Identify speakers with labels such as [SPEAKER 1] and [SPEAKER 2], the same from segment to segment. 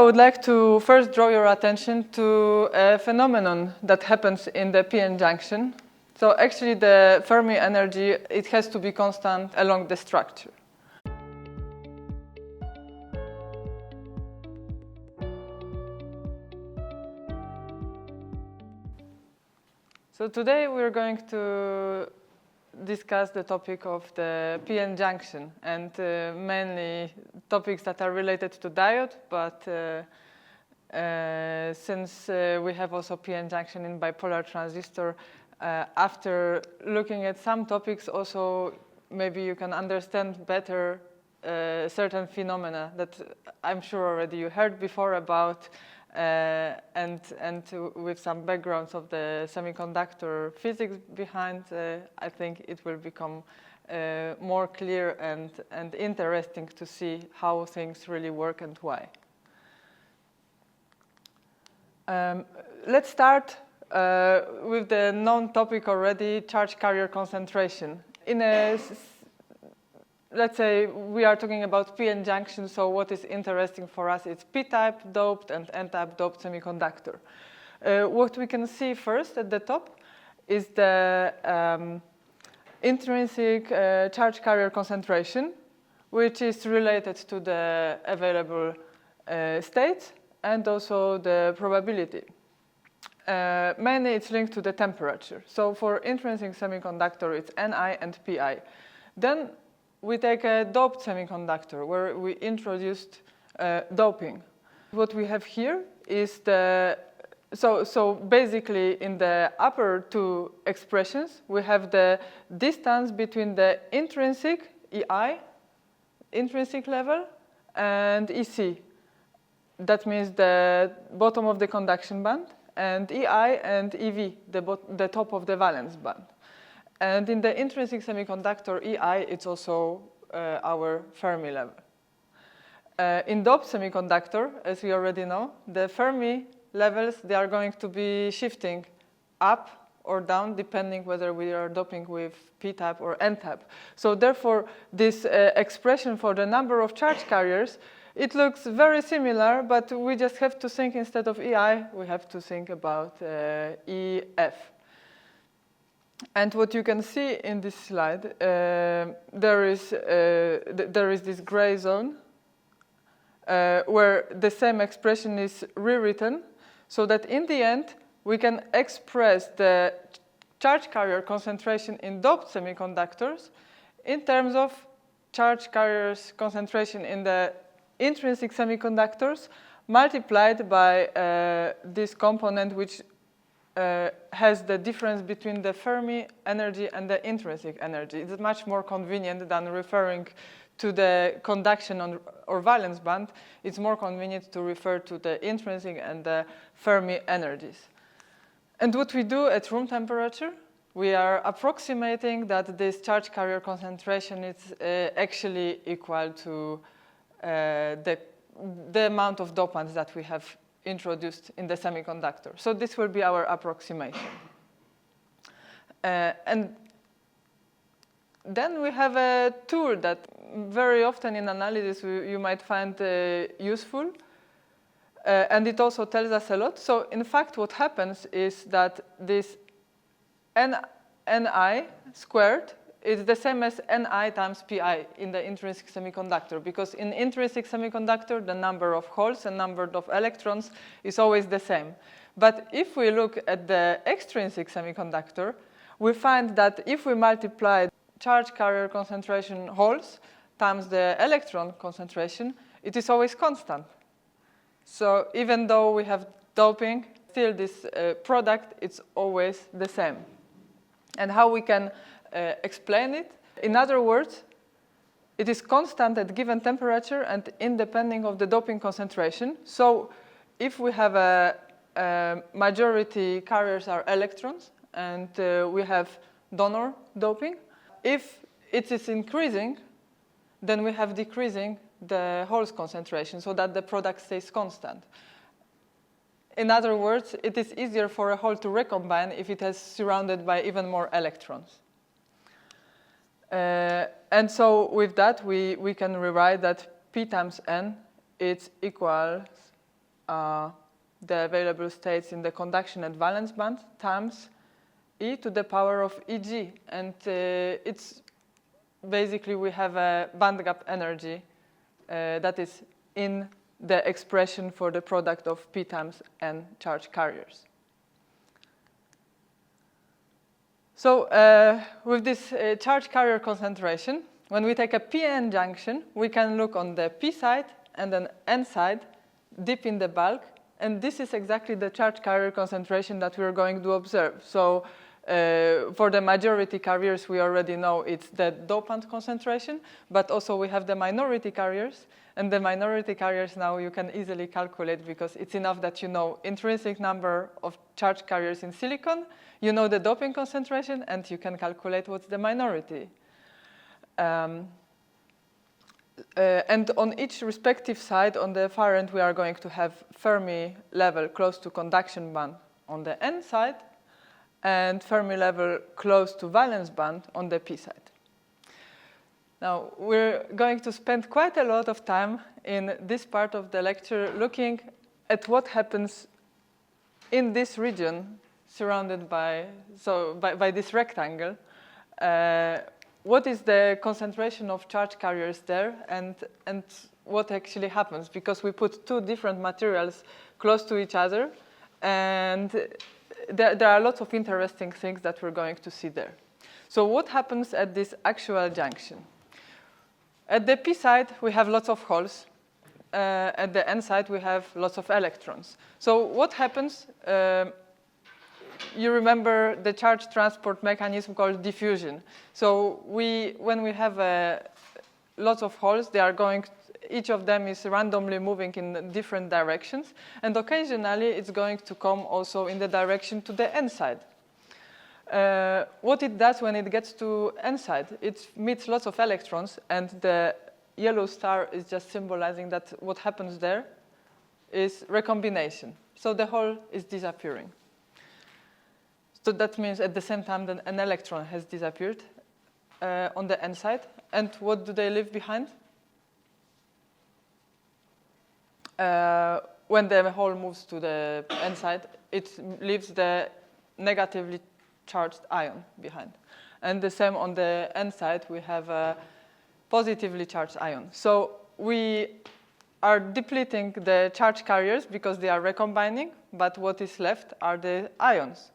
[SPEAKER 1] would like to first draw your attention to a phenomenon that happens in the p-n junction. So actually the Fermi energy, it has to be constant along the structure. So today we're going to discuss the topic of the p-n junction and mainly topics that are related to diode, but since we have also p-n junction in bipolar transistor, after looking at some topics also maybe you can understand better certain phenomena that I'm sure already you heard before about, and with some backgrounds of the semiconductor physics behind, I think it will become more clear and interesting to see how things really work and why. Let's start with the known topic already, charge carrier concentration. Let's say we are talking about p-n junction, so what is interesting for us is p-type doped and n-type doped semiconductor. What we can see first at the top is the intrinsic charge carrier concentration, which is related to the available states and also the probability. Mainly it's linked to the temperature. So for intrinsic semiconductor, it's Ni and Pi. Then we take a doped semiconductor where we introduced doping. What we have here is so basically in the upper two expressions, we have the distance between the intrinsic EI, intrinsic level, and EC. That means the bottom of the conduction band, and EI and EV, the top of the valence band. And in the intrinsic semiconductor EI, it's also our Fermi level. In doped semiconductor, as we already know, the Fermi levels, they are going to be shifting up or down depending whether we are doping with p-type or n-type. So therefore, this expression for the number of charge carriers, it looks very similar, but we just have to think instead of EI, we have to think about EF. And what you can see in this slide, there is this gray zone where the same expression is rewritten, so that in the end we can express the charge carrier concentration in doped semiconductors in terms of charge carriers concentration in the intrinsic semiconductors multiplied by this component which has the difference between the Fermi energy and the intrinsic energy. It's much more convenient than referring to the conduction or valence band. It's more convenient to refer to the intrinsic and the Fermi energies. And what we do at room temperature, we are approximating that this charge carrier concentration is actually equal to the amount of dopants that we have introduced in the semiconductor. So this will be our approximation. And then we have a tool that very often in analysis you might find useful. And it also tells us a lot. So in fact, what happens is that this Ni squared is the same as Ni times Pi in the intrinsic semiconductor, because in intrinsic semiconductor, the number of holes and number of electrons is always the same. But if we look at the extrinsic semiconductor, we find that if we multiply charge carrier concentration holes times the electron concentration, it is always constant. So even though we have doping, still this product, it's always the same. And how we can explain it? In other words, it is constant at given temperature and independent of the doping concentration. So if we have a majority carriers are electrons and we have donor doping, if it is increasing, then we have decreasing the holes concentration so that the product stays constant. In other words, it is easier for a hole to recombine if it is surrounded by even more electrons. And so with that, we can rewrite that P times N, it's equals the available states in the conduction and valence band times e to the power of Eg. And it's basically we have a band gap energy that is in the expression for the product of p times n charge carriers. So with this charge carrier concentration, when we take a p-n junction, we can look on the p side and an n side deep in the bulk, and this is exactly the charge carrier concentration that we're going to observe. So for the majority carriers, we already know it's the dopant concentration, but also we have the minority carriers, and the minority carriers now you can easily calculate because it's enough that you know intrinsic number of charge carriers in silicon, you know the doping concentration, and you can calculate what's the minority. And on each respective side, on the far end, we are going to have Fermi level close to conduction band on the n side, and Fermi level close to valence band on the p side. Now, we're going to spend quite a lot of time in this part of the lecture looking at what happens in this region surrounded by this rectangle. What is the concentration of charge carriers there, and what actually happens, because we put two different materials close to each other, and there are lots of interesting things that we're going to see there. So what happens at this actual junction? At the p side, we have lots of holes. At the n side, we have lots of electrons. So what happens? You remember the charge transport mechanism called diffusion. So when we have lots of holes, they are going, each of them is randomly moving in different directions, and occasionally it's going to come also in the direction to the n side. What it does when it gets to n side, it meets lots of electrons, and the yellow star is just symbolizing that what happens there is recombination. So the hole is disappearing. So that means at the same time that an electron has disappeared on the n side. And what do they leave behind? When the hole moves to the n side, it leaves the negatively charged ion behind. And the same on the n side, we have a positively charged ion. So we are depleting the charge carriers because they are recombining, but what is left are the ions.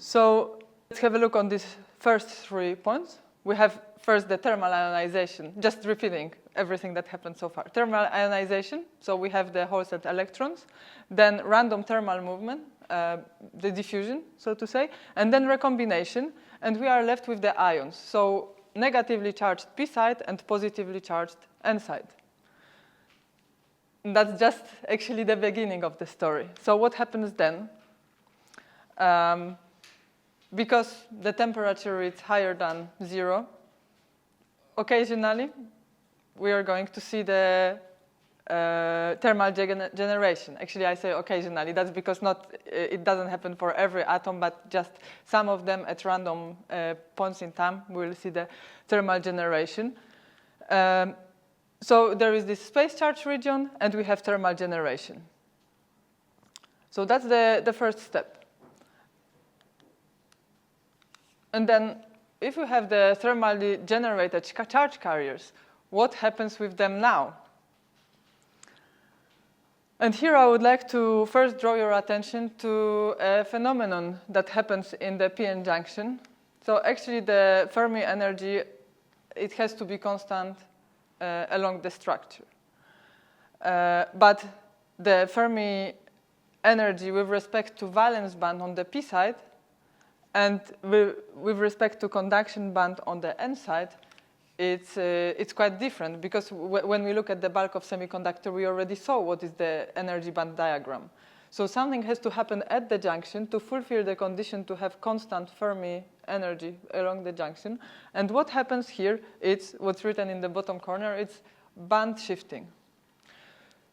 [SPEAKER 1] So let's have a look on these first 3 points. We have first the thermal ionization, just repeating everything that happened so far. Thermal ionization, so we have the holes and electrons, then random thermal movement, the diffusion, so to say, and then recombination, and we are left with the ions. So negatively charged p side and positively charged n side. And that's just actually the beginning of the story. So what happens then? Because the temperature is higher than 0, occasionally we are going to see the thermal generation. Actually, I say occasionally. That's because it doesn't happen for every atom, but just some of them at random points in time, we will see the thermal generation. So there is this space charge region, and we have thermal generation. So that's the first step. And then if you have the thermally generated charge carriers, what happens with them now? And here I would like to first draw your attention to a phenomenon that happens in the p-n junction. So actually the Fermi energy, it has to be constant along the structure. But the Fermi energy with respect to valence band on the p side and with respect to conduction band on the n side, it's quite different, because when we look at the bulk of semiconductor, we already saw what is the energy band diagram. So something has to happen at the junction to fulfill the condition to have constant Fermi energy along the junction. And what happens here, it's what's written in the bottom corner, it's band shifting.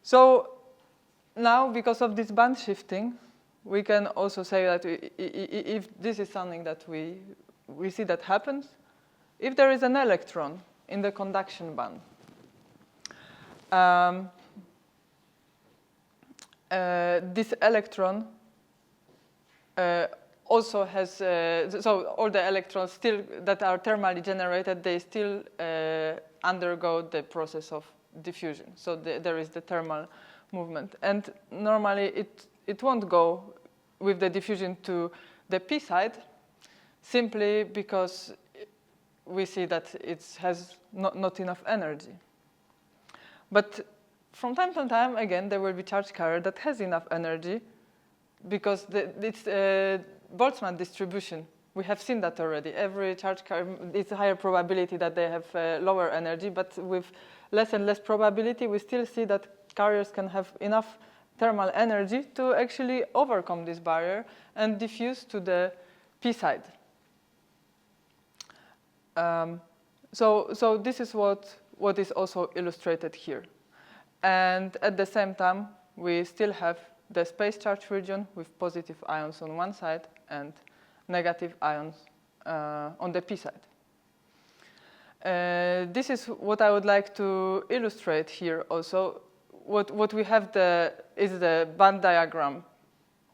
[SPEAKER 1] So now, because of this band shifting, we can also say that if this is something that we see that happens, if there is an electron in the conduction band, this electron also has, so all the electrons still that are thermally generated, they still undergo the process of diffusion. So there is the thermal movement. And normally it won't go with the diffusion to the p side, simply because we see that it has not enough energy. But from time to time, again, there will be charge carrier that has enough energy, because it's a Boltzmann distribution. We have seen that already. Every charge carrier, it's a higher probability that they have lower energy, but with less and less probability, we still see that carriers can have enough thermal energy to actually overcome this barrier and diffuse to the p side. So this is what is also illustrated here. And at the same time, we still have the space charge region with positive ions on one side and negative ions on the p side. This is what I would like to illustrate here also. What we have is the band diagram.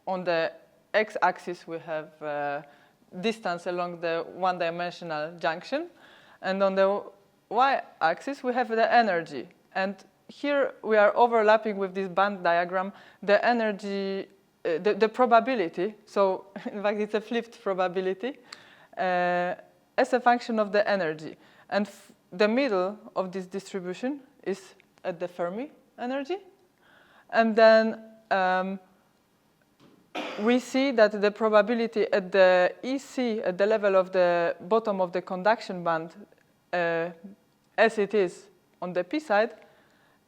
[SPEAKER 1] On the x-axis, we have distance along the one-dimensional junction. And on the y-axis, we have the energy. And here we are overlapping with this band diagram the energy, the probability. So in fact, it's a flipped probability as a function of the energy. And the middle of this distribution is at the Fermi energy. And then we see that the probability at the EC, at the level of the bottom of the conduction band, as it is on the p side,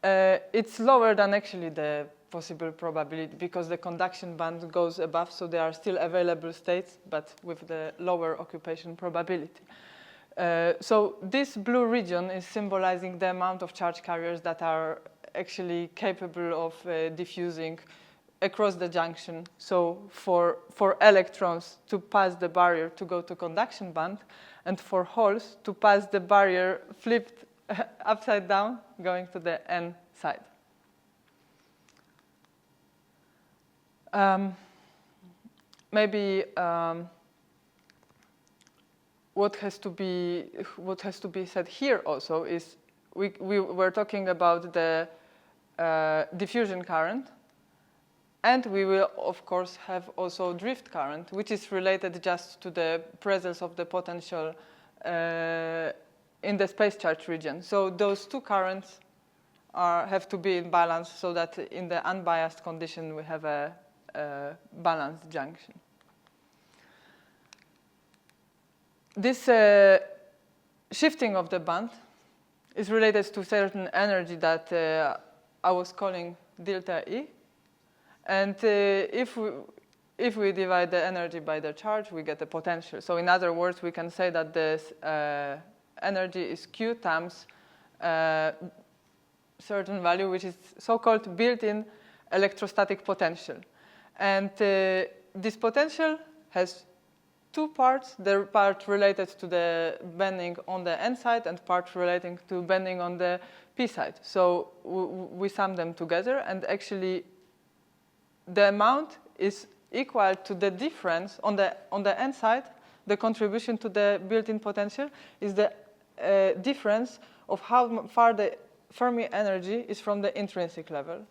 [SPEAKER 1] it's lower than actually the possible probability, because the conduction band goes above, so there are still available states, but with the lower occupation probability. So this blue region is symbolizing the amount of charge carriers that are actually capable of diffusing across the junction. So for electrons to pass the barrier to go to conduction band, and for holes to pass the barrier flipped upside down, going to the n side. Maybe what has to be said here also is we were talking about the diffusion current, and we will of course have also drift current, which is related just to the presence of the potential in the space charge region. So those two currents have to be in balance, so that in the unbiased condition we have a balanced junction. This shifting of the band is related to certain energy that I was calling delta E. And if we divide the energy by the charge, we get a potential. So in other words, we can say that this energy is Q times certain value, which is so-called built-in electrostatic potential. And this potential has two parts. The part related to the bending on the n side and part relating to bending on the p side. So we sum them together, and actually the amount is equal to the difference on the n side. The contribution to the built-in potential is the difference of how far the Fermi energy is from the intrinsic level.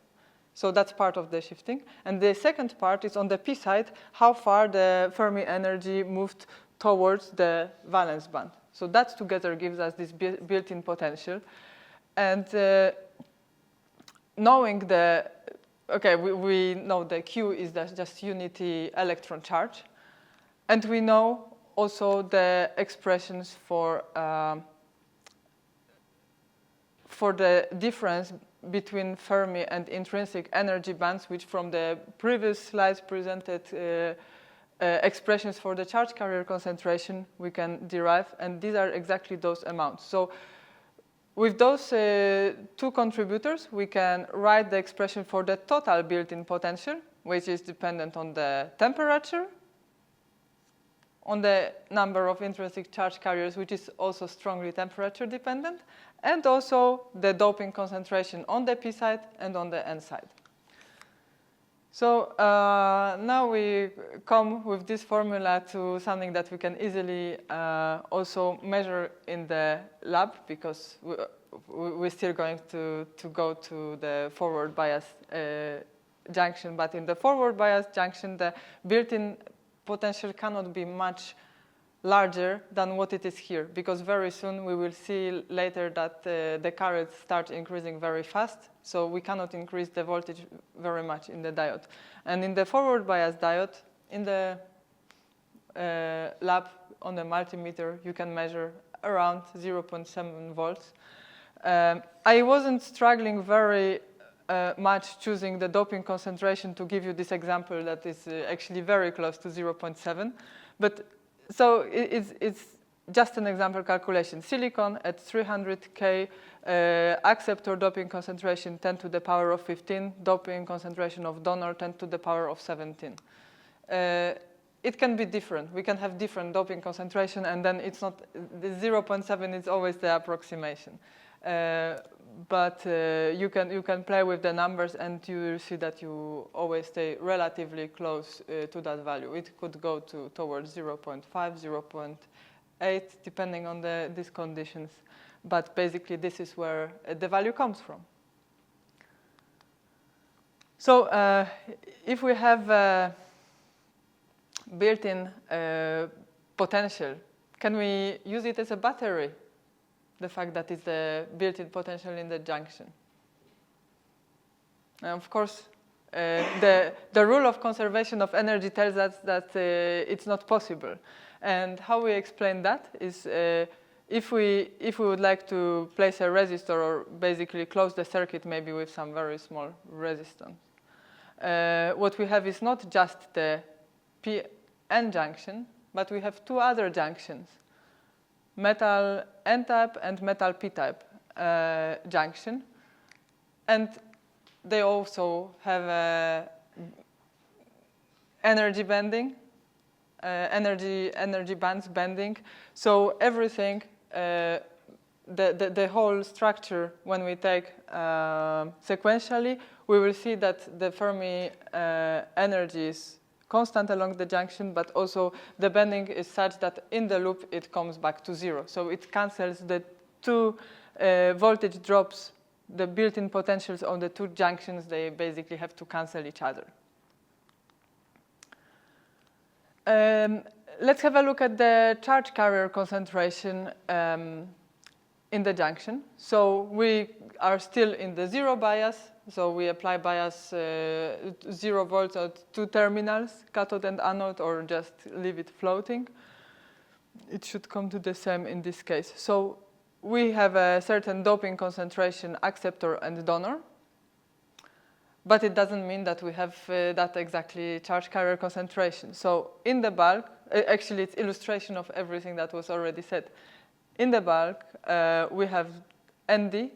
[SPEAKER 1] So that's part of the shifting. And the second part is on the p side, how far the Fermi energy moved towards the valence band. So that together gives us this built-in potential. And knowing the, okay, we know the Q is just unity electron charge. And we know also the expressions for the difference between Fermi and intrinsic energy bands, which from the previous slides presented expressions for the charge carrier concentration we can derive, and these are exactly those amounts. So with those two contributors, we can write the expression for the total built-in potential, which is dependent on the temperature, on the number of intrinsic charge carriers, which is also strongly temperature dependent, and also the doping concentration on the p side and on the n side. So now we come with this formula to something that we can easily also measure in the lab, because we're still going to go to the forward bias junction. But in the forward bias junction, the built-in potential cannot be much larger than what it is here, because very soon we will see later that the current starts increasing very fast, so we cannot increase the voltage very much in the diode. And in the forward bias diode, in the lab on the multimeter, you can measure around 0.7 volts. I wasn't struggling very much choosing the doping concentration to give you this example that is actually very close to 0.7, but so it's just an example calculation. Silicon at 300 K, acceptor doping concentration 10 to the power of 15, doping concentration of donor 10 to the power of 17. It can be different. We can have different doping concentration, and then it's not, the 0.7 is always the approximation. But you can play with the numbers, and you will see that you always stay relatively close to that value. It could go towards 0.5, 0.8, depending on these conditions. But basically, this is where the value comes from. So if we have built-in potential, can we use it as a battery? The fact that it's the built-in potential in the junction. And of course, the rule of conservation of energy tells us that it's not possible. And how we explain that is if we would like to place a resistor, or basically close the circuit maybe with some very small resistance, what we have is not just the p-n junction, but we have two other junctions, metal n-type and metal p-type junction, and they also have energy bending, energy bands bending. So everything, the whole structure, when we take sequentially, we will see that the Fermi energy is constant along the junction, but also the bending is such that in the loop it comes back to zero. So it cancels the two voltage drops, the built-in potentials on the two junctions. They basically have to cancel each other. Let's have a look at the charge carrier concentration in the junction. So we are still in the zero bias. So we apply bias 0 volts at two terminals, cathode and anode, or just leave it floating. It should come to the same in this case. So we have a certain doping concentration, acceptor and donor. But it doesn't mean that we have that exactly charge carrier concentration. So in the bulk, actually it's illustration of everything that was already said. In the bulk, we have ND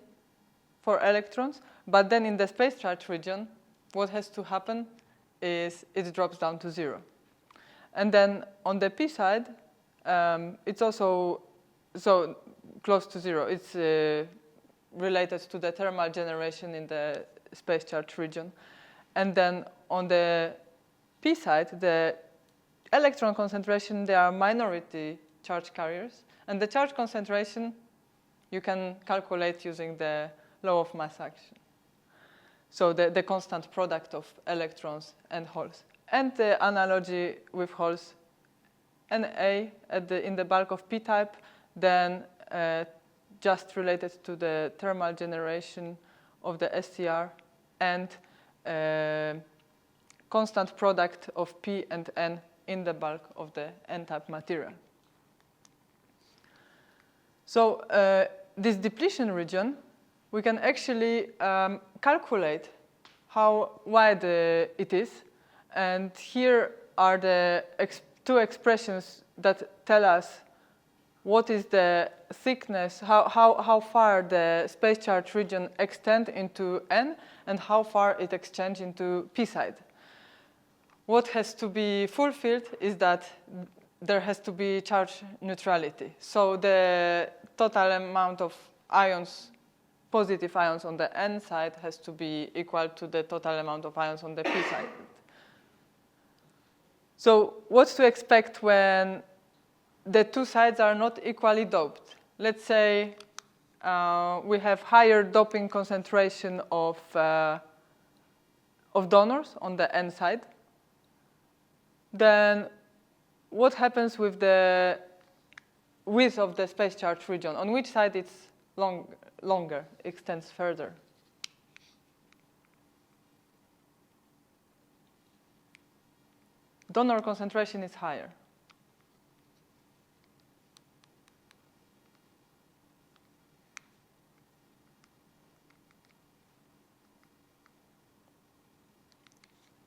[SPEAKER 1] for electrons, but then in the space charge region, what has to happen is it drops down to zero. And then on the p side, it's also so close to zero. It's related to the thermal generation in the space charge region. And then on the p side, the electron concentration, they are minority charge carriers. And the charge concentration, you can calculate using the law of mass action. So the constant product of electrons and holes. And the analogy with holes, Na in the bulk of p-type, then just related to the thermal generation of the SCR, and constant product of p and n in the bulk of the n-type material. So this depletion region, we can actually calculate how wide it is. And here are the two expressions that tell us what is the thickness, how far the space charge region extends into n, and how far it extends into p side. What has to be fulfilled is that there has to be charge neutrality. So the total amount of ions positive ions on the N side has to be equal to the total amount of ions on the P side. So what to expect when the two sides are not equally doped? Let's say we have higher doping concentration of donors on the N side. Then what happens with the width of the space charge region? On which side it's longer, extends further? Donor concentration is higher.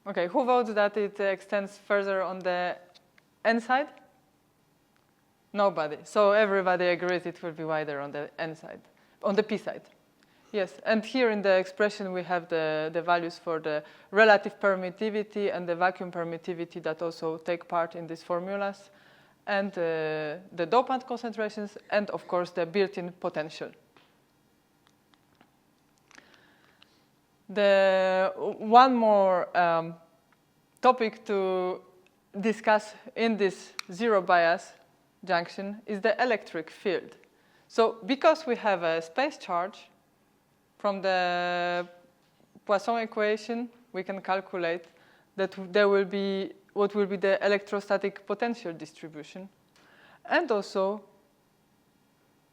[SPEAKER 1] Okay, who votes that it extends further on the N side? Nobody. So everybody agrees it will be wider on the N side, on the P side. Yes, and here in the expression we have the values for the relative permittivity and the vacuum permittivity that also take part in these formulas, and the dopant concentrations, and of course the built-in potential. One more topic to discuss in this zero bias junction is the electric field. So because we have a space charge, from the Poisson equation, we can calculate that there will be what will be the electrostatic potential distribution, and also,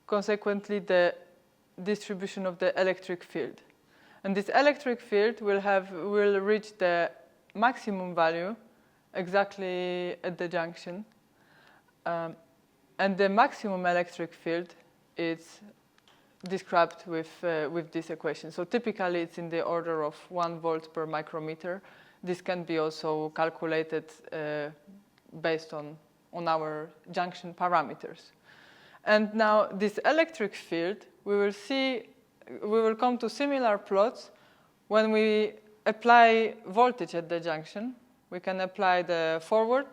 [SPEAKER 1] consequently, the distribution of the electric field. And this electric field will reach the maximum value exactly at the junction, and the maximum electric field is described with this equation. So typically it's in the order of 1 volt per micrometer. This can be also calculated based on our junction parameters. And now this electric field, we will come to similar plots when we apply voltage at the junction. We can apply the forward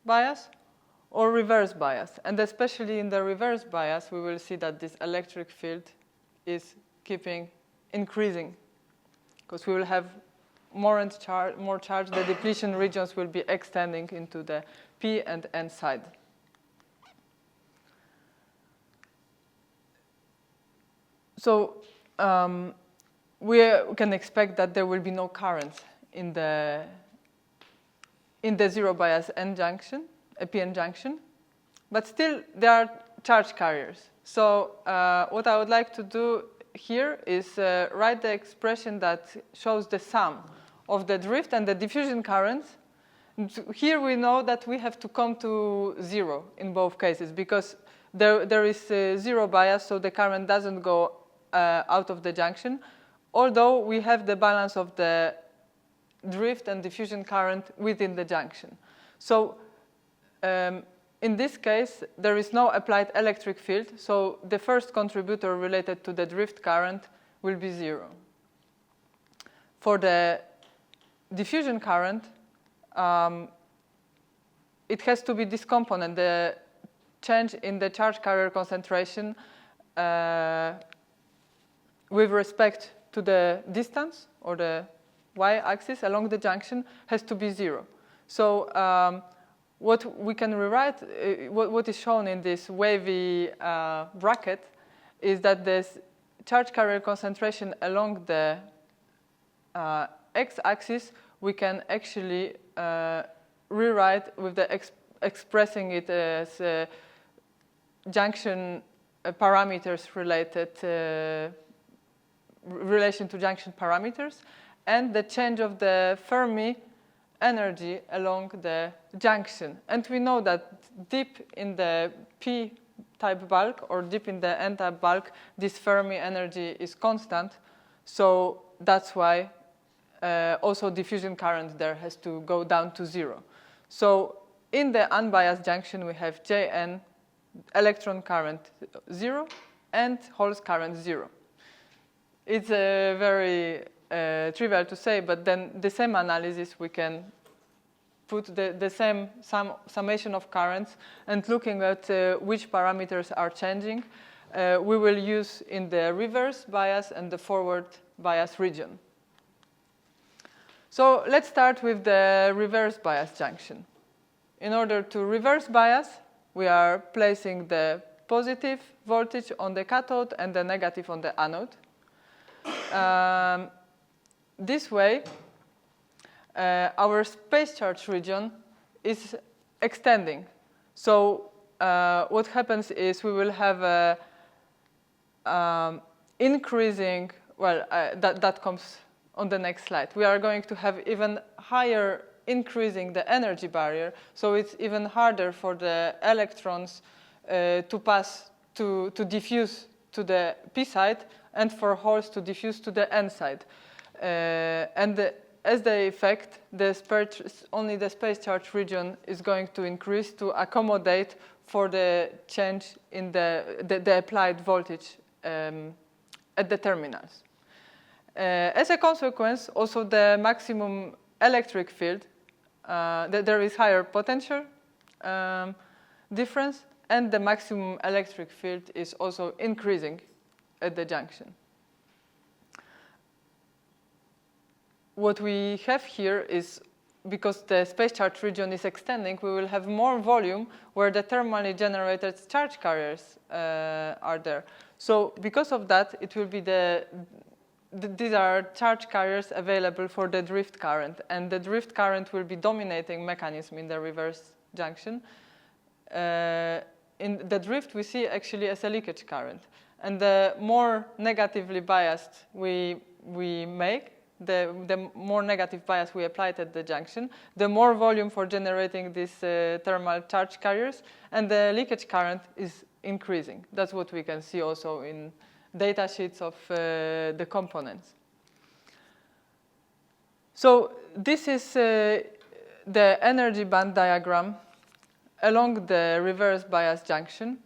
[SPEAKER 1] bias or reverse bias. And especially in the reverse bias, we will see that this electric field is increasing, because we will have more charge. The depletion regions will be extending into the P and N side. So we can expect that there will be no currents in the zero bias N junction, a PN junction, but still there are charge carriers. So what I would like to do here is write the expression that shows the sum of the drift and the diffusion currents. Here we know that we have to come to zero in both cases, because there is zero bias, so the current doesn't go out of the junction, although we have the balance of the drift and diffusion current within the junction. So in this case, there is no applied electric field, so the first contributor related to the drift current will be 0. For the diffusion current, it has to be this component, the change in the charge carrier concentration with respect to the distance or the y-axis along the junction has to be 0. So what we can rewrite, what is shown in this wavy bracket, is that this charge carrier concentration along the x-axis we can actually rewrite with the expressing it as junction parameters related relation to junction parameters, and the change of the Fermi energy along the junction. And we know that deep in the p-type bulk or deep in the n-type bulk, this Fermi energy is constant. So that's why also diffusion current there has to go down to 0. So in the unbiased junction, we have Jn, electron current 0, and holes current 0. It's very trivial to say, but then the same analysis we can put the same summation of currents and looking at which parameters are changing. we will use in the reverse bias and the forward bias region. So let's start with the reverse bias junction. In order to reverse bias, we are placing the positive voltage on the cathode and the negative on the anode. This way, our space charge region is extending. So what happens is we will have a increasing, well, that comes on the next slide. We are going to have even higher increasing the energy barrier, so it's even harder for the electrons to pass, to diffuse to the p side, and for holes to diffuse to the n side. As the effect, only the space charge region is going to increase to accommodate for the change in the applied voltage at the terminals. As a consequence, also the maximum electric field, there is higher potential difference, and the maximum electric field is also increasing at the junction. What we have here is, because the space charge region is extending, we will have more volume where the thermally generated charge carriers are there. So because of that, it will be these are charge carriers available for the drift current, and the drift current will be dominating mechanism in the reverse junction. In the drift, we see actually as a leakage current, and the more negatively biased we make, the more negative bias we apply at the junction, the more volume for generating these thermal charge carriers, and the leakage current is increasing. That's what we can see also in data sheets of the components. So this is the energy band diagram along the reverse bias junction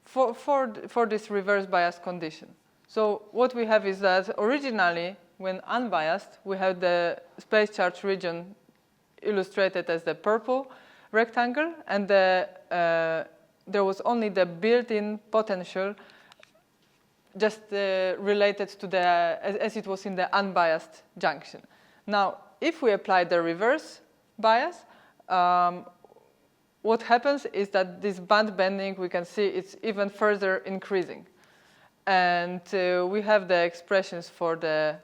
[SPEAKER 1] for this reverse bias condition. So what we have is that originally, when unbiased, we have the space charge region illustrated as the purple rectangle, and there was only the built-in potential just related to as it was in the unbiased junction. Now, if we apply the reverse bias, what happens is that this band bending, we can see it's even further increasing. And we have the expressions for the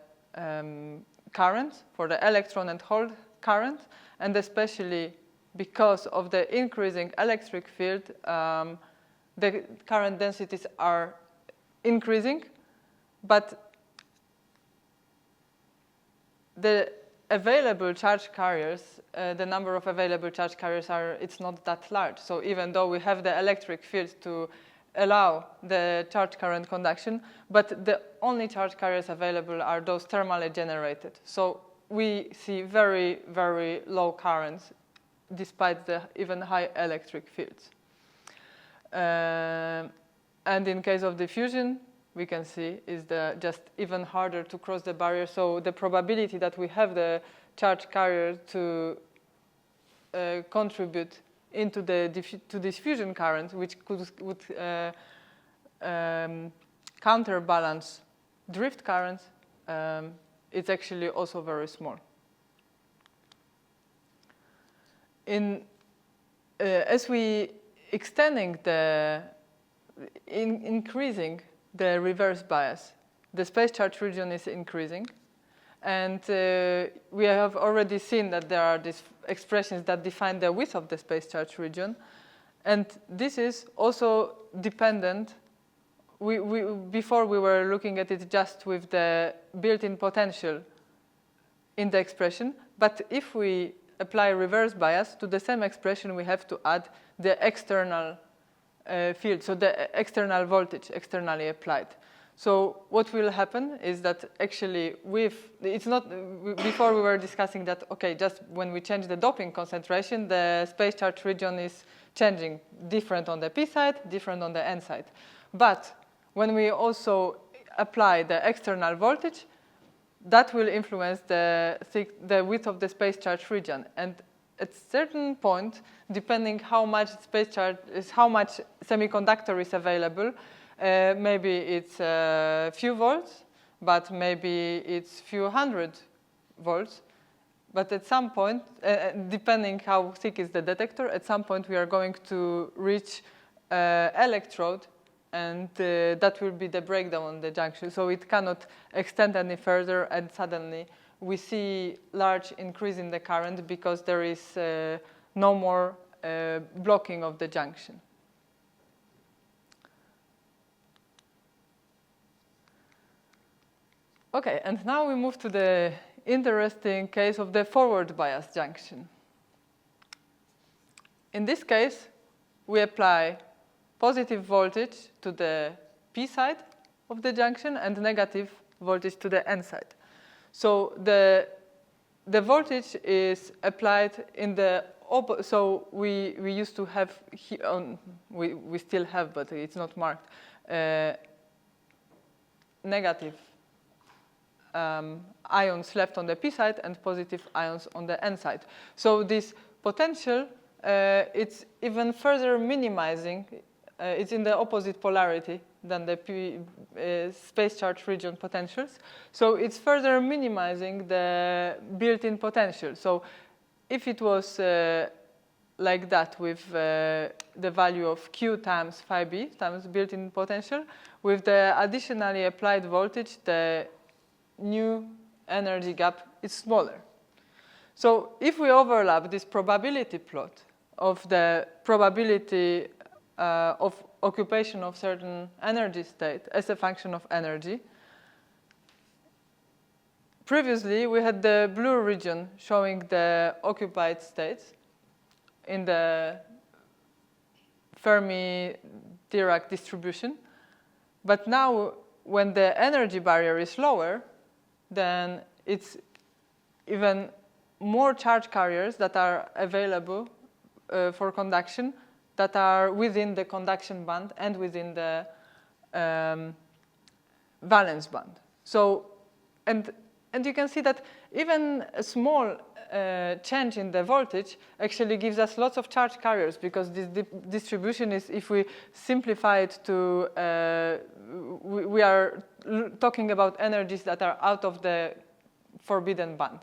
[SPEAKER 1] current, for the electron and hole current, and especially because of the increasing electric field, the current densities are increasing, but the available charge carriers, the number of available charge carriers it's not that large. So even though we have the electric field to allow the charge current conduction, but the only charge carriers available are those thermally generated. So we see very, very low currents despite the even high electric fields. And in case of diffusion, we can see is just even harder to cross the barrier. So the probability that we have the charge carrier to contribute into the diffusion current, which would counterbalance drift currents, it's actually also very small. As we increasing the reverse bias, the space charge region is increasing, and we have already seen that there are these expressions that define the width of the space charge region, and this is also dependent. Before we were looking at it just with the built-in potential in the expression, but if we apply reverse bias to the same expression, we have to add the external field, so the external voltage externally applied. So what will happen is that actually before we were discussing that, okay, just when we change the doping concentration, the space charge region is changing, different on the p side, different on the n side. But when we also apply the external voltage, that will influence the width of the space charge region. And at a certain point, depending how much space charge is, how much semiconductor is available, Maybe it's a few volts, but maybe it's few hundred volts. But at some point, depending how thick is the detector, at some point we are going to reach electrode, and that will be the breakdown on the junction. So it cannot extend any further, and suddenly we see large increase in the current because there is no more blocking of the junction. Okay, and now we move to the interesting case of the forward bias junction. In this case, we apply positive voltage to the P side of the junction and negative voltage to the N side. So the voltage is applied in the so we used to have we still have, but it's not marked, negative ions left on the P side and positive ions on the N side. So this potential, it's even further minimizing. It's in the opposite polarity than the space charge region potentials. So it's further minimizing the built-in potential. So if it was like that with the value of Q times phi b times built-in potential, with the additionally applied voltage, the new energy gap is smaller. So if we overlap this probability plot of the probability of occupation of certain energy state as a function of energy, previously we had the blue region showing the occupied states in the Fermi-Dirac distribution. But now when the energy barrier is lower, then it's even more charge carriers that are available for conduction that are within the conduction band and within the valence band. So, and you can see that even a small change in the voltage actually gives us lots of charge carriers, because this distribution is, if we simplify it to, we are talking about energies that are out of the forbidden band.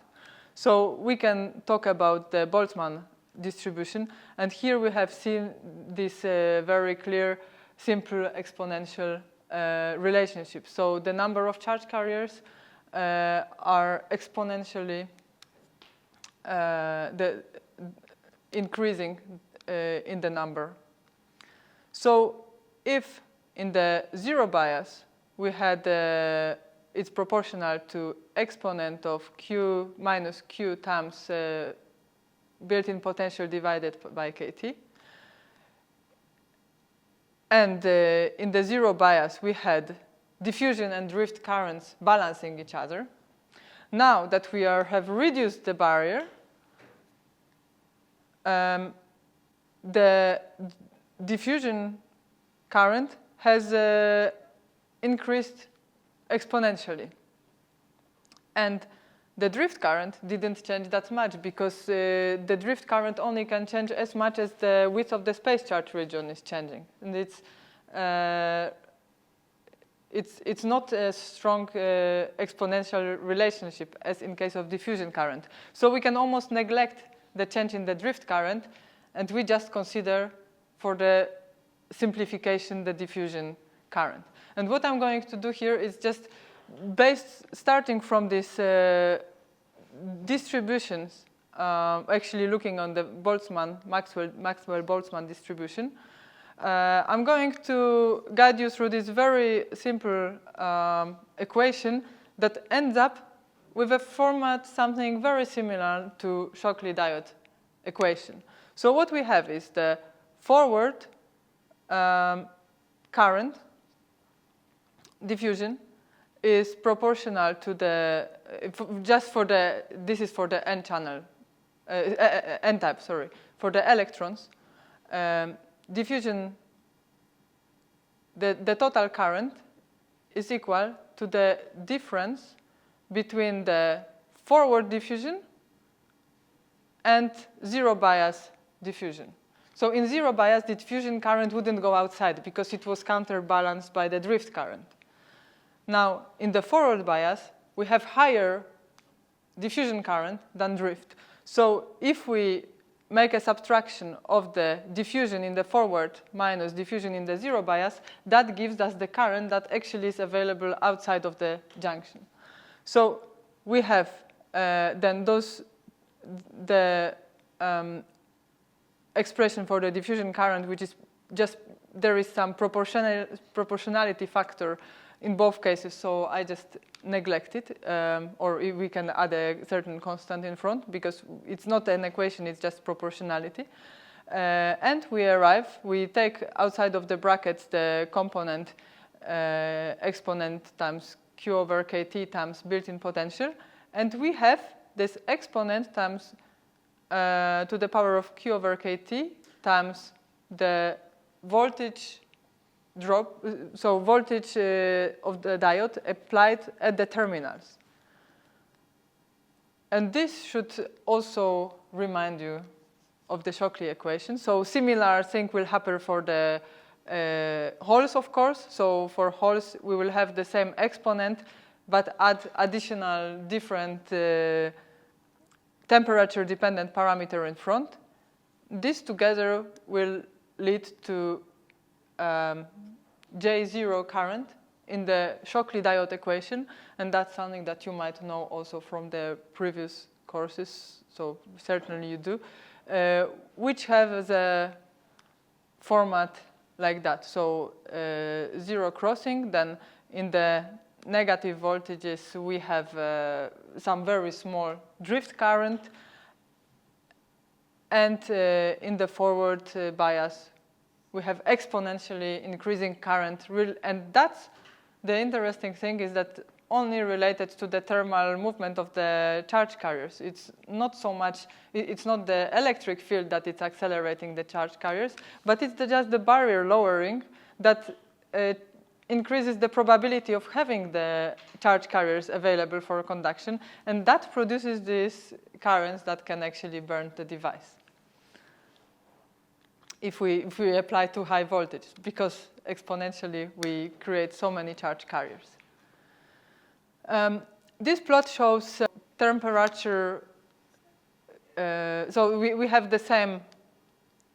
[SPEAKER 1] So we can talk about the Boltzmann distribution, and here we have seen this very clear, simple exponential relationship. So the number of charge carriers are exponentially increasing in the number. So if in the zero bias we had it's proportional to exponent of Q minus Q times built-in potential divided by kT. And in the zero bias, we had diffusion and drift currents balancing each other. Now that we have reduced the barrier, the diffusion current has increased exponentially. And the drift current didn't change that much, because the drift current only can change as much as the width of the space charge region is changing. And it's not a strong exponential relationship as in case of diffusion current. So we can almost neglect the change in the drift current, and we just consider, for the simplification, the diffusion current. And what I'm going to do here is just starting from these distributions, actually looking on the Maxwell-Boltzmann distribution, I'm going to guide you through this very simple equation that ends up with a format something very similar to Shockley diode equation. So what we have is the forward current diffusion is proportional to the, this is for the N channel, N type, sorry, for the electrons. Diffusion, the total current is equal to the difference between the forward diffusion and zero bias diffusion. So in zero bias, the diffusion current wouldn't go outside because it was counterbalanced by the drift current. Now, in the forward bias, we have higher diffusion current than drift. So if we make a subtraction of the diffusion in the forward minus diffusion in the zero bias, that gives us the current that actually is available outside of the junction. So we have then the expression for the diffusion current, which is just, there is some proportionality factor in both cases, so I just neglect it, or we can add a certain constant in front, because it's not an equation, it's just proportionality. And we take outside of the brackets the component exponent times Q over KT times built-in potential, and we have this exponent times to the power of Q over KT times the voltage drop, so voltage of the diode applied at the terminals. And this should also remind you of the Shockley equation. So similar thing will happen for the holes, of course. So for holes, we will have the same exponent, but add additional different temperature-dependent parameter in front. This together will lead to J0 current in the Shockley diode equation, and that's something that you might know also from the previous courses, so certainly you do, which have a format like that. So zero crossing, then in the negative voltages we have some very small drift current, and in the forward bias we have exponentially increasing current, and that's the interesting thing, is that only related to the thermal movement of the charge carriers. It's not so much, it's not the electric field that it's accelerating the charge carriers, but it's just the barrier lowering that increases the probability of having the charge carriers available for conduction, and that produces these currents that can actually burn the device if we apply too high voltage, because exponentially we create so many charge carriers. This plot shows temperature, so we have the same,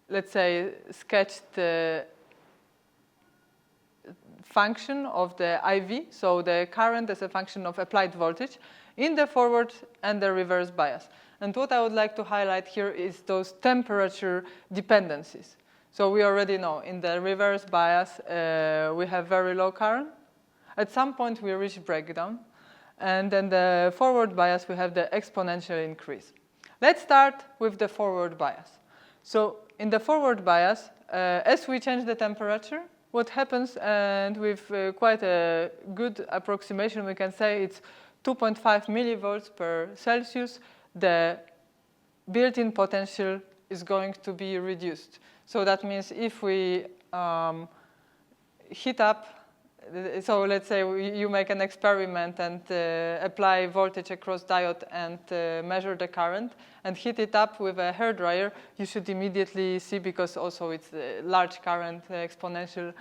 [SPEAKER 1] let's say, sketched function of the IV, so the current as a function of applied voltage in the forward and the reverse bias. And what I would like to highlight here is those temperature dependencies. So we already know in the reverse bias we have very low current. At some point we reach breakdown, and then the forward bias we have the exponential increase. Let's start with the forward bias. So in the forward bias, as we change the temperature, what happens, and with quite a good approximation, we can say it's 2.5 millivolts per Celsius, the built-in potential is going to be reduced. So that means if we heat up, so let's say you make an experiment and apply voltage across diode and measure the current and heat it up with a hairdryer, you should immediately see, because also it's a large current exponential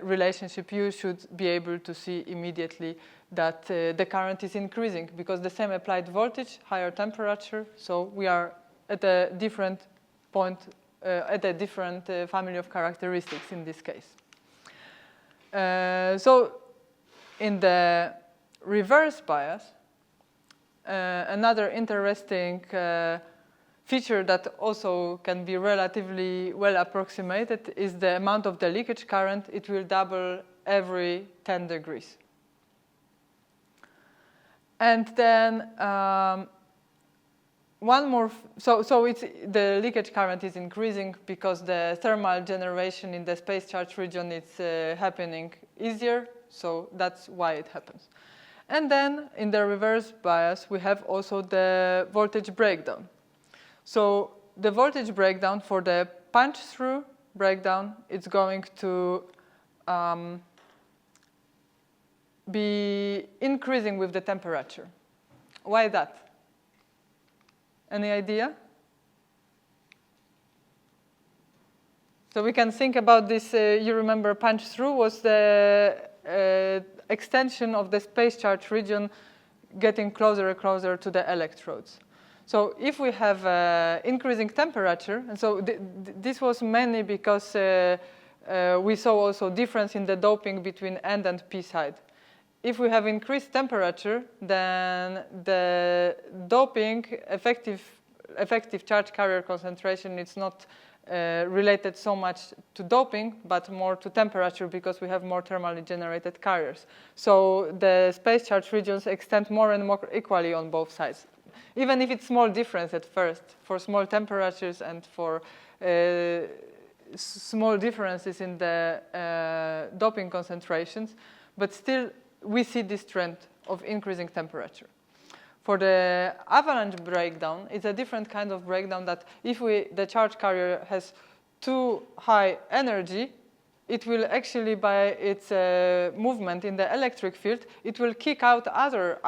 [SPEAKER 1] relationship, you should be able to see immediately that the current is increasing, because the same applied voltage, higher temperature, so we are at a different point, at a different family of characteristics in this case. So in the reverse bias, another interesting feature that also can be relatively well approximated is the amount of the leakage current. It will double every 10 degrees. And then one more, so it's, the leakage current is increasing because the thermal generation in the space charge region is happening easier, so that's why it happens. And then in the reverse bias, we have also the voltage breakdown. So the voltage breakdown for the punch-through breakdown, it's going to be increasing with the temperature. Why that? Any idea? So we can think about this, you remember punch-through was the extension of the space charge region getting closer and closer to the electrodes. So if we have increasing temperature, and so this was mainly because we saw also difference in the doping between N and P side. If we have increased temperature, then the doping effective charge carrier concentration is not related so much to doping, but more to temperature because we have more thermally generated carriers. So the space charge regions extend more and more equally on both sides. Even if it's small difference at first, for small temperatures and for small differences in the doping concentrations, but still we see this trend of increasing temperature. For the avalanche breakdown, it's a different kind of breakdown that if the charge carrier has too high energy, it will actually, by its movement in the electric field, it will kick out other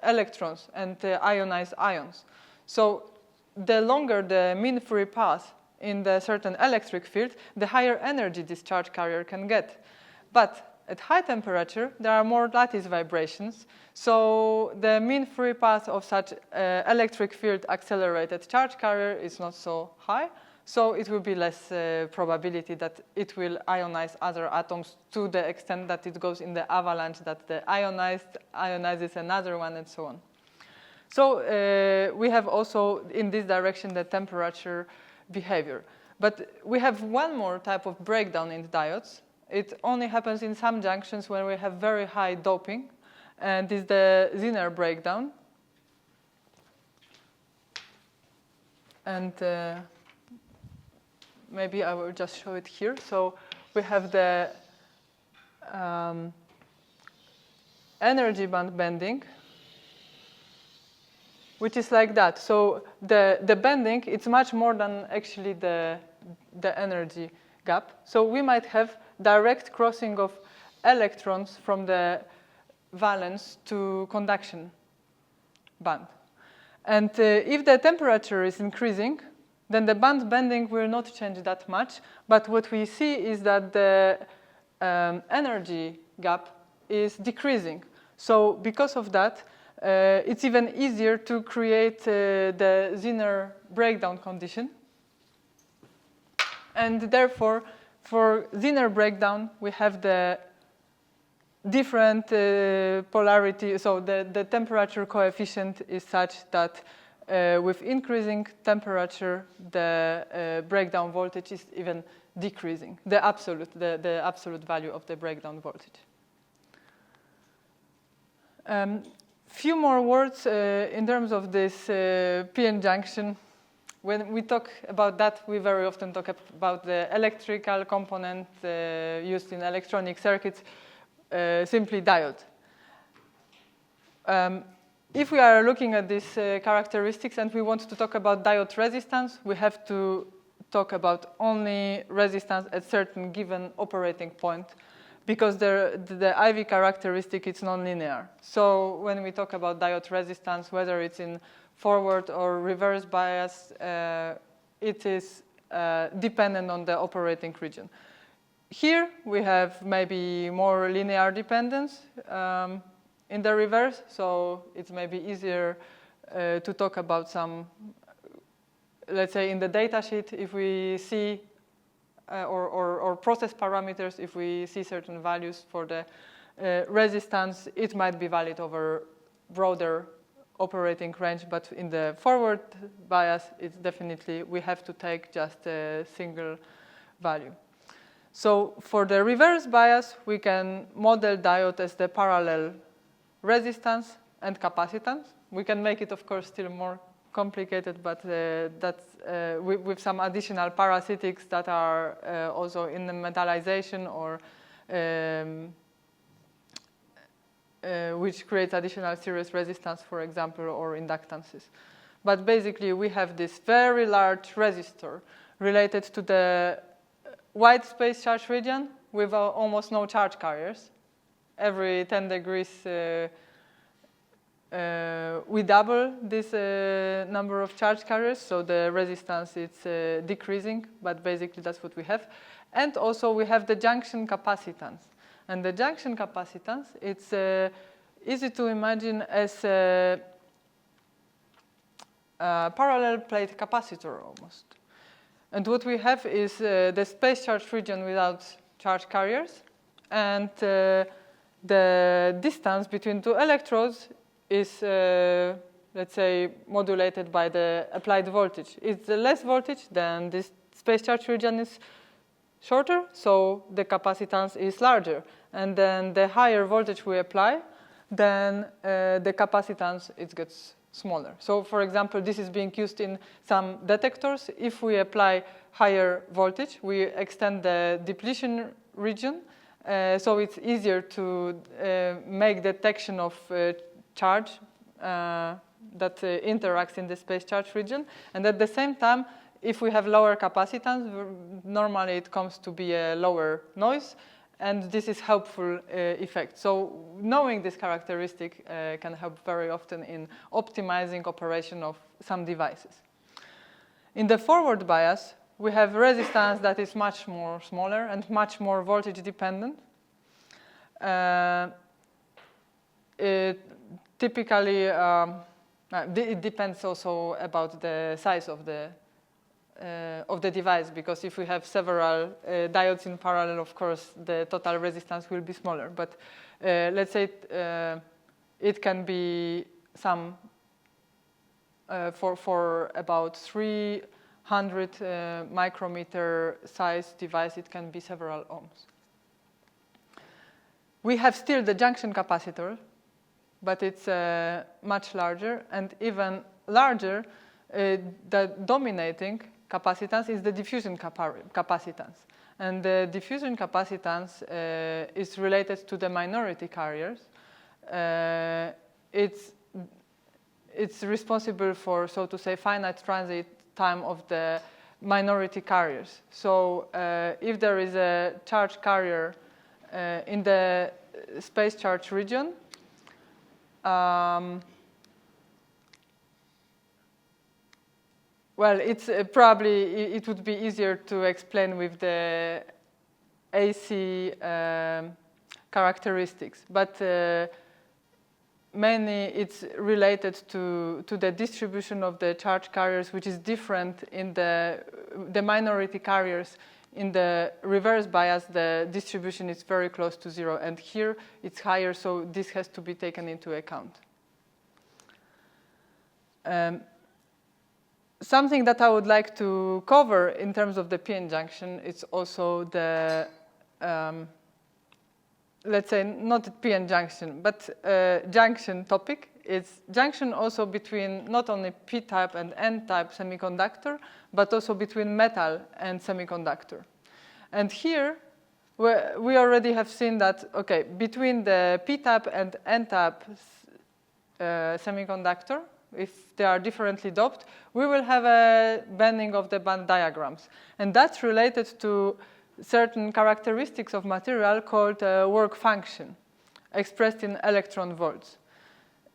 [SPEAKER 1] electrons and ionize ions. So the longer the mean free path in the certain electric field, the higher energy this charge carrier can get. But at high temperature, there are more lattice vibrations, so the mean free path of such electric field accelerated charge carrier is not so high, so it will be less probability that it will ionize other atoms to the extent that it goes in the avalanche, that the ionizes another one, and so on. So we have also, in this direction, the temperature behavior. But we have one more type of breakdown in diodes. It only happens in some junctions when we have very high doping, and this is the Zener breakdown. And maybe I will just show it here. So we have the energy band bending, which is like that. So the bending, it's much more than actually the energy gap. So we might have direct crossing of electrons from the valence to conduction band. And if the temperature is increasing, then the band bending will not change that much. But what we see is that the energy gap is decreasing. So because of that, it's even easier to create the Zener breakdown condition. And therefore, for Zener breakdown, we have the different polarity. So the temperature coefficient is such that with increasing temperature, the breakdown voltage is even decreasing, the absolute value of the breakdown voltage. Few more words in terms of this p-n junction. When we talk about that, we very often talk about the electrical component used in electronic circuits, simply diode. If we are looking at these characteristics and we want to talk about diode resistance, we have to talk about only resistance at certain given operating point, because the IV characteristic is nonlinear. So when we talk about diode resistance, whether it's in forward or reverse bias, it is dependent on the operating region. Here we have maybe more linear dependence in the reverse, so it's maybe easier to talk about some, let's say in the data sheet, if we see, or process parameters, if we see certain values for the resistance, it might be valid over broader operating range, but in the forward bias, it's definitely, we have to take just a single value. So for the reverse bias, we can model diode as the parallel resistance and capacitance. We can make it, of course, still more complicated, but that's with some additional parasitics that are also in the metallization or which creates additional series resistance, for example, or inductances. But basically, we have this very large resistor related to the wide space charge region with almost no charge carriers. Every 10 degrees we double this number of charge carriers, so the resistance is decreasing, but basically that's what we have. And also we have the junction capacitance. And the junction capacitance, it's easy to imagine as a parallel plate capacitor almost. And what we have is the space charge region without charge carriers, and the distance between two electrodes is, let's say, modulated by the applied voltage. It's less voltage, then this space charge region is shorter, so the capacitance is larger. And then the higher voltage we apply, then the capacitance, it gets smaller. So, for example, this is being used in some detectors. If we apply higher voltage, we extend the depletion region, so it's easier to make detection of charge that interacts in the space charge region. And at the same time, if we have lower capacitance, normally it comes to be a lower noise, and this is helpful effect. So knowing this characteristic can help very often in optimizing operation of some devices. In the forward bias, we have resistance that is much more smaller and much more voltage dependent. Typically, it depends also about the size of the device, because if we have several diodes in parallel, of course, the total resistance will be smaller. But let's say it can be some, for about 300 micrometer size device, it can be several ohms. We have still the junction capacitor, but it's much larger, and even larger, the dominating capacitance is the diffusion capacitance. And the diffusion capacitance is related to the minority carriers. It's responsible for, so to say, finite transit time of the minority carriers. So if there is a charge carrier in the space charge region, well, it's probably, it would be easier to explain with the AC characteristics, but mainly it's related to the distribution of the charge carriers, which is different in the minority carriers. In the reverse bias, the distribution is very close to zero, and here it's higher, so this has to be taken into account. Something that I would like to cover in terms of the PN junction is also the, let's say, not the PN junction, but junction topic. It's junction also between not only P-type and N-type semiconductor, but also between metal and semiconductor. And here, we already have seen that, okay, between the P-type and N-type semiconductor, if they are differently doped, we will have a bending of the band diagrams. And that's related to certain characteristics of material called work function, expressed in electron volts.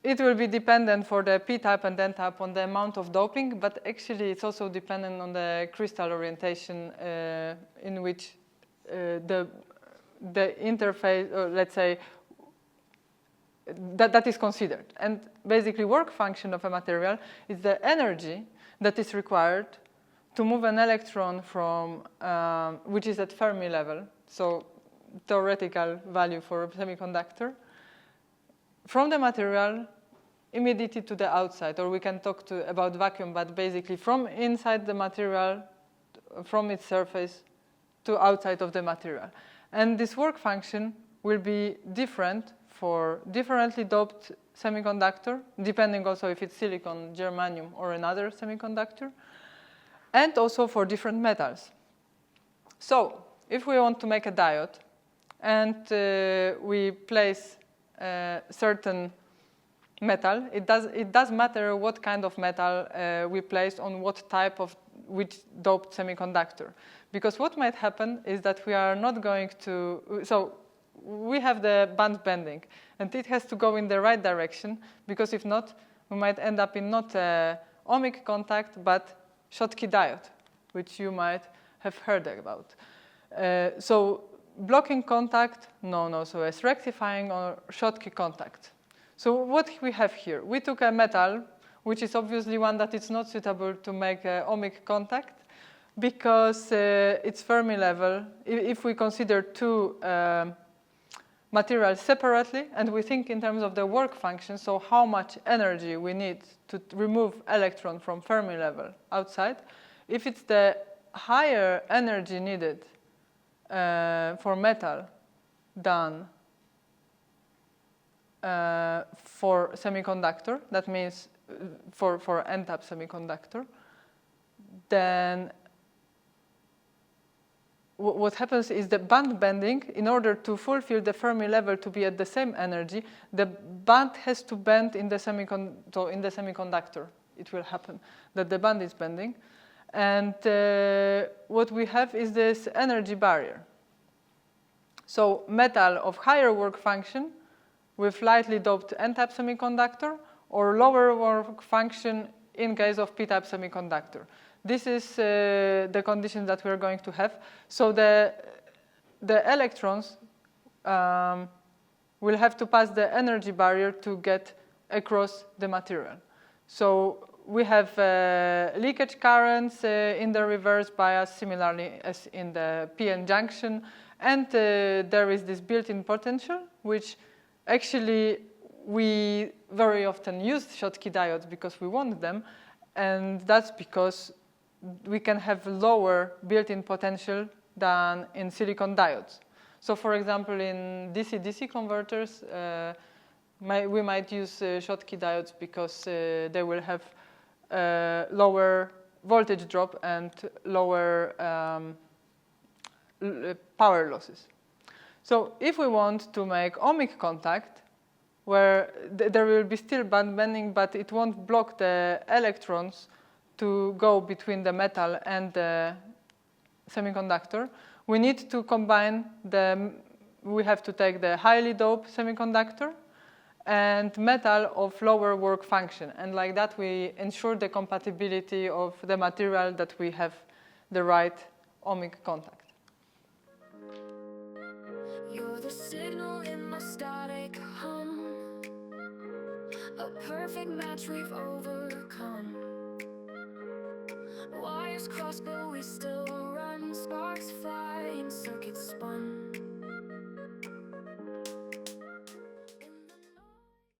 [SPEAKER 1] It will be dependent for the P-type and N-type on the amount of doping, but actually it's also dependent on the crystal orientation in which the interface, or let's say, that is considered. And basically work function of a material is the energy that is required to move an electron from, which is at Fermi level, so theoretical value for a semiconductor, from the material immediately to the outside, or we can talk about vacuum, but basically from inside the material, from its surface to outside of the material. And this work function will be different for differently doped semiconductor, depending also if it's silicon, germanium, or another semiconductor, and also for different metals. So if we want to make a diode, and we place certain metal, it does matter what kind of metal we place on what type of which doped semiconductor. Because what might happen is that we are not going to, so we have the band bending, and it has to go in the right direction, because if not, we might end up in not a ohmic contact, but Schottky diode, which you might have heard about. So blocking contact, no. So as rectifying or Schottky contact. So what we have here, we took a metal, which is obviously one that is not suitable to make a ohmic contact because its Fermi level, if we consider two materials separately and we think in terms of the work function, so how much energy we need to remove electron from Fermi level outside, if it's the higher energy needed for metal than for semiconductor, that means for n-type semiconductor, then what happens is the band bending, in order to fulfill the Fermi level to be at the same energy, the band has to bend in the semiconductor. It will happen that the band is bending. And what we have is this energy barrier. So metal of higher work function with lightly doped n-type semiconductor or lower work function in case of p-type semiconductor. This is the condition that we're going to have. So the electrons will have to pass the energy barrier to get across the material. So we have leakage currents in the reverse bias, similarly as in the p-n junction. And there is this built-in potential, which actually we very often use Schottky diodes because we want them. And that's because we can have lower built-in potential than in silicon diodes. So for example, in DC-DC converters, we might use Schottky diodes because they will have lower voltage drop and lower power losses. So if we want to make ohmic contact, where there will be still band bending, but it won't block the electrons to go between the metal and the semiconductor, we need to combine we have to take the highly doped semiconductor and metal of lower work function. And like that, we ensure the compatibility of the material that we have the right ohmic contact.
[SPEAKER 2] You're the signal in my static hum, a perfect match we've overcome. Wires cross, but we still run. Sparks fly and circuits spun.